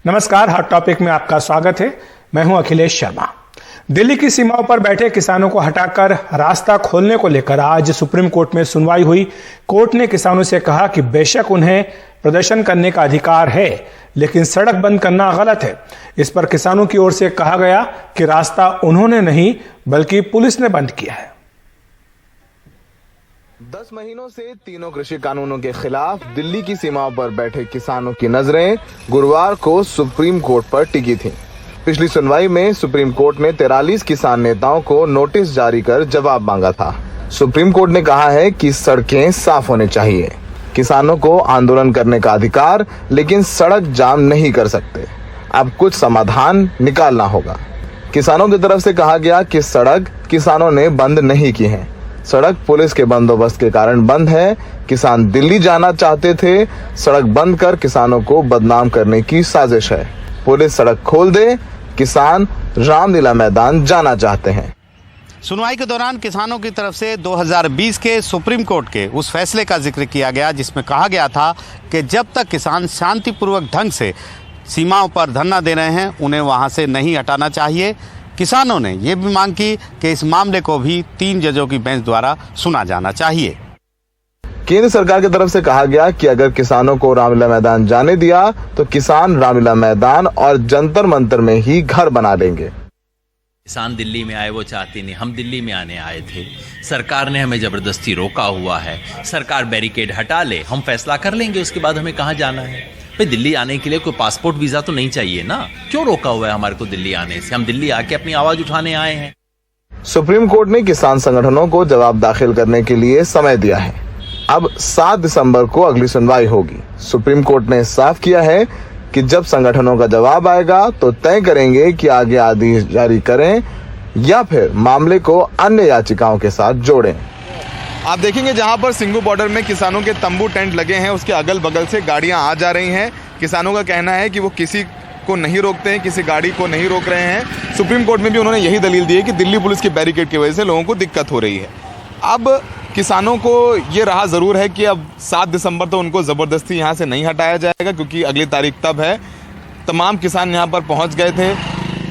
नमस्कार, hot topic में आपका स्वागत है। मैं हूं अखिलेश शर्मा। दिल्ली की सीमाओं पर बैठे किसानों को हटाकर रास्ता खोलने को लेकर आज सुप्रीम कोर्ट में सुनवाई हुई। कोर्ट ने किसानों से कहा कि बेशक उन्हें प्रदर्शन करने का अधिकार है, लेकिन सड़क बंद करना गलत है। इस पर किसानों की ओर से कहा गया कि रास्ता उन्होंने नहीं बल्कि पुलिस ने बंद किया है। 10 महीनों से तीनों कृषि कानूनों के खिलाफ दिल्ली की सीमाओं पर बैठे किसानों की नजरें गुरुवार को सुप्रीम कोर्ट पर टिकी थीं। पिछली सुनवाई में सुप्रीम कोर्ट ने 43 किसान नेताओं को नोटिस जारी कर जवाब मांगा था। सुप्रीम कोर्ट ने कहा है कि सड़कें साफ होनी चाहिए। किसानों को आंदोलन करने का अधिकार, लेकिन सड़क जाम नहीं कर सकते। अब कुछ समाधान निकालना होगा। किसानों की तरफ से कहा गया कि सड़क किसानों ने बंद नहीं की है। सड़क पुलिस के बंदोबस्त के कारण बंद है। किसान दिल्ली जाना चाहते थे। सड़क बंद कर किसानों को बदनाम करने की साजिश है। पुलिस सड़क खोल दे, किसान रामलीला मैदान जाना चाहते हैं। सुनवाई के दौरान किसानों की तरफ से 2020 के सुप्रीम कोर्ट के उस फैसले का जिक्र किया गया जिसमें कहा गया था कि जब तक किसान शांतिपूर्वक ढंग से सीमाओं पर धरना दे रहे हैं, उन्हें वहां से नहीं हटाना चाहिए। किसानों ने यह भी मांग की कि इस मामले को भी 3 जजों की बेंच द्वारा सुना जाना चाहिए। केंद्र सरकार की तरफ से कहा गया कि अगर किसानों को रामलीला मैदान जाने दिया तो किसान रामलीला मैदान और जंतर मंतर में ही घर बना लेंगे। किसान दिल्ली में आए वो चाहते नहीं, हम दिल्ली में आने आए थे। सरकार ने हमें जबरदस्ती रोका हुआ है। सरकार बैरिकेड हटा ले, हम फैसला कर लेंगे, उसके बाद हमें कहाँ जाना है। भाई दिल्ली आने के लिए कोई पासपोर्ट वीजा तो नहीं चाहिए ना। क्यों रोका हुआ है हमारे को दिल्ली आने से? हम दिल्ली आके अपनी आवाज उठाने आए हैं। सुप्रीम कोर्ट ने किसान संगठनों को जवाब दाखिल करने के लिए समय दिया है। अब 7 दिसंबर को अगली सुनवाई होगी। सुप्रीम कोर्ट ने साफ किया है कि जब संगठनों का जवाब आएगा तो तय करेंगे कि आगे आदेश जारी करें या फिर मामले को अन्य याचिकाओं के साथ जोड़ें। आप देखेंगे जहां पर सिंघू बॉर्डर में किसानों के तंबू टेंट लगे हैं, उसके अगल बगल से गाड़ियां आ जा रही हैं। किसानों का कहना है कि वो किसी को नहीं रोकते हैं, किसी गाड़ी को नहीं रोक रहे हैं। सुप्रीम कोर्ट में भी उन्होंने यही दलील दी है कि दिल्ली पुलिस की बैरिकेड की वजह से लोगों को दिक्कत हो रही है। अब किसानों को ये रहा ज़रूर है कि अब 7 दिसंबर तो उनको ज़बरदस्ती यहाँ से नहीं हटाया जाएगा, क्योंकि अगली तारीख तब है। तमाम किसान यहाँ पर पहुँच गए थे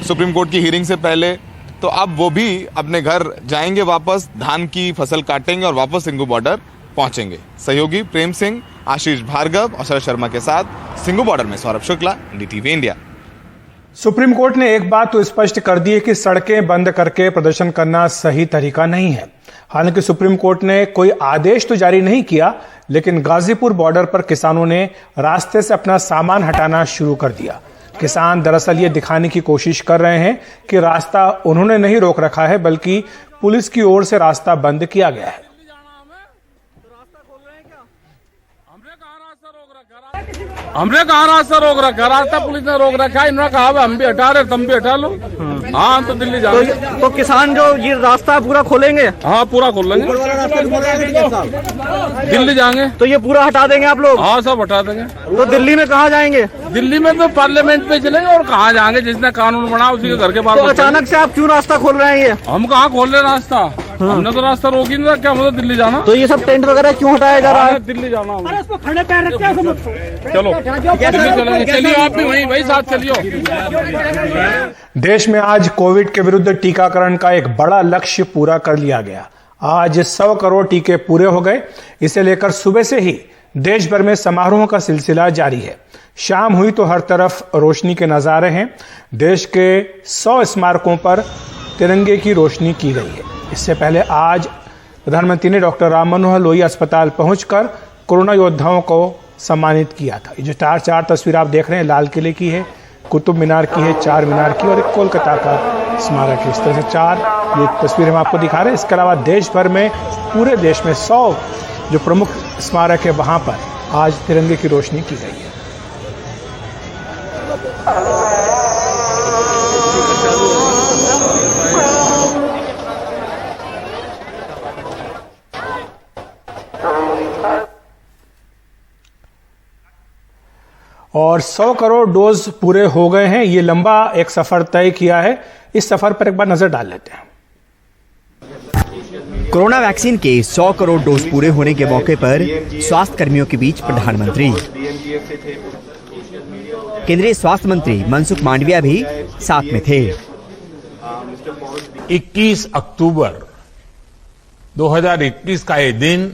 सुप्रीम कोर्ट की हियरिंग से पहले, तो अब वो भी अपने घर जाएंगे वापस, धान की फसल काटेंगे और वापस सिंघू बॉर्डर पहुँचेंगे। सहयोगी प्रेम सिंह, आशीष भार्गव और शरद शर्मा के साथ सिंघू बॉर्डर में Saurabh Shukla, NDTV India. Supreme court ने एक बात तो स्पष्ट कर दी है कि सड़कें बंद करके प्रदर्शन करना सही तरीका नहीं है। हालांकि सुप्रीम कोर्ट ने कोई आदेश तो जारी नहीं किया, लेकिन गाजीपुर बॉर्डर पर किसानों ने रास्ते से अपना सामान हटाना शुरू कर दिया। किसान दरअसल ये दिखाने की कोशिश कर रहे हैं कि रास्ता उन्होंने नहीं रोक रखा है, बल्कि पुलिस की ओर से रास्ता बंद किया गया है। हमने कहा रास्ता रोक रखा, रास्ता पुलिस ने रोक रखा है। इन्होंने कहा हम भी हटा रहे, तुम भी हटा लो। हाँ, हम तो दिल्ली जाएंगे। तो किसान जो ये रास्ता पूरा खोलेंगे? हाँ, पूरा खोल लेंगे। दिल्ली जाएंगे तो ये पूरा हटा देंगे आप लोग? हाँ, सब हटा देंगे। तो दिल्ली में कहाँ जाएंगे? दिल्ली में तो पार्लियामेंट पे चलेंगे और कहाँ जाएंगे? जिसने कानून बना उसी के घर के बाहर। तो अचानक से आप क्यों रास्ता खोल रहे हैं? ये हम कहाँ खोल रहे रास्ता? हमने तो रास्ता रोक ही नहीं था। क्या मतलब दिल्ली जाना? तो ये सब टेंट वगैरह क्यों हटाया जा रहा है? दिल्ली जाना। चलो चलिए, आप भी वही साथ चलियो। देश में आज कोविड के विरुद्ध टीकाकरण का एक बड़ा लक्ष्य पूरा कर लिया गया। आज 100 करोड़ टीके पूरे हो गए। इसे लेकर सुबह से ही देश भर में समारोहों का सिलसिला जारी है। शाम हुई तो हर तरफ रोशनी के नजारे हैं। देश के 100 स्मारकों पर तिरंगे की रोशनी की गई है। इससे पहले आज प्रधानमंत्री ने डॉक्टर राम मनोहर लोहिया अस्पताल पहुंचकर कोरोना योद्धाओं को सम्मानित किया था। ये जो 4 तस्वीर आप देख रहे हैं, लाल किले की है, कुतुब मीनार की है, 4 मीनार की और एक कोलकाता का स्मारक है। इस तरह से 4 ये तस्वीर हम आपको दिखा रहे हैं। इसके अलावा देश भर में, पूरे देश में 100 जो प्रमुख स्मारक है वहां पर आज तिरंगे की रोशनी की गई है। और 100 करोड़ डोज पूरे हो गए हैं। ये लंबा एक सफर तय किया है। इस सफर पर एक बार नजर डाल लेते हैं। कोरोना वैक्सीन के 100 करोड़ डोज पूरे होने के मौके पर स्वास्थ्य कर्मियों के बीच प्रधानमंत्री। केंद्रीय स्वास्थ्य मंत्री मनसुख मांडविया भी साथ में थे। 21 अक्टूबर 2021 का ये दिन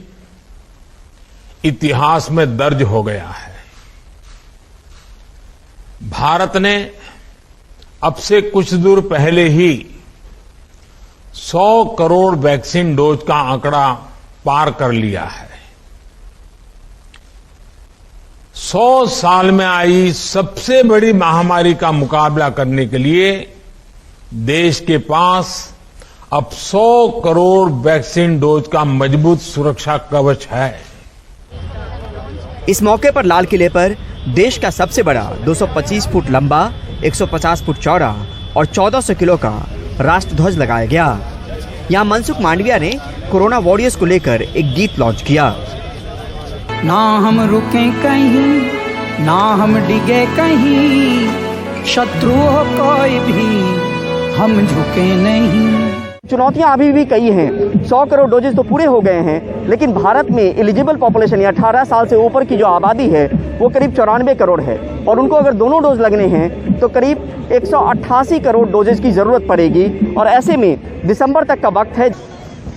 इतिहास में दर्ज हो गया है। भारत ने अब से कुछ दूर पहले ही 100 करोड़ वैक्सीन डोज का आंकड़ा पार कर लिया है। 100 साल में आई सबसे बड़ी महामारी का मुकाबला करने के लिए देश के पास अब 100 करोड़ वैक्सीन डोज का मजबूत सुरक्षा कवच है। इस मौके पर लाल किले पर देश का सबसे बड़ा 225 फुट लंबा, 150 फुट चौड़ा और 1400 किलो का राष्ट्रध्वज लगाया गया। यहाँ मनसुख मांडविया ने कोरोना वॉरियर्स को लेकर एक गीत लॉन्च किया। ना हम रुके कहीं, ना हम डिगे कहीं, शत्रु हो कोई भी हम झुके नहीं। चुनौतियां अभी भी कई हैं। 100 करोड़ डोजेज तो पूरे हो गए हैं, लेकिन भारत में एलिजिबल पॉपुलेशन या 18 साल से ऊपर की जो आबादी है वो करीब 94 करोड़ है और उनको अगर दोनों डोज लगने हैं तो करीब 188 करोड़ डोजेज की जरूरत पड़ेगी और ऐसे में दिसंबर तक का वक्त है।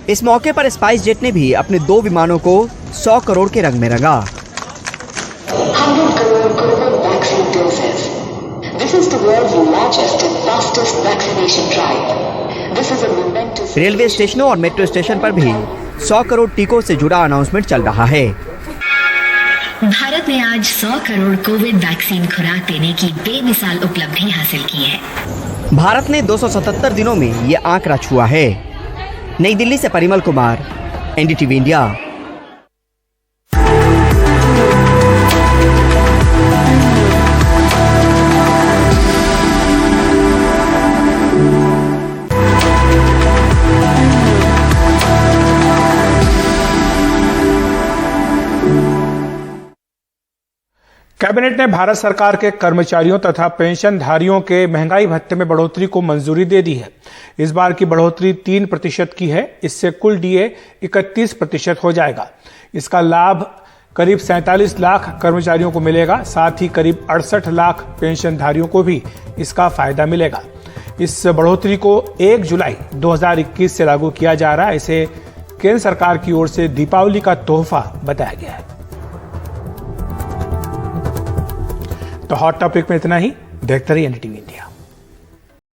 इस मौके पर स्पाइस जेट ने भी अपने 2 विमानों को 100 करोड़ के रंग में रंगा। 100 crore COVID vaccine doses. This is the world's largest and fastest vaccination drive. This is a momentous. Railway स्टेशनों और मेट्रो स्टेशन पर भी 100 करोड़ टीकों से जुड़ा अनाउंसमेंट चल रहा है। भारत ने आज 100 करोड़ कोविड वैक्सीन खुराक देने की बेमिसाल उपलब्धि हासिल की है। भारत ने 277 दिनों में ये आंकड़ा छुआ है। नई दिल्ली से Parimal Kumar, NDTV India. Cabinet ने भारत सरकार के कर्मचारियों तथा पेंशनधारियों के महंगाई भत्ते में बढ़ोतरी को मंजूरी दे दी है। इस बार की बढ़ोतरी 3% की है। इससे कुल डीए 31% हो जाएगा। इसका लाभ करीब 47 लाख कर्मचारियों को मिलेगा। साथ ही करीब 68 लाख पेंशनधारियों को भी इसका फायदा मिलेगा। इस बढ़ोतरी को 1 जुलाई 2021 से लागू किया जा रहा है। इसे केंद्र सरकार की ओर से दीपावली का तोहफा बताया गया है। तो हॉट टॉपिक में इतना ही। देखते रहिए एनडीटीवी।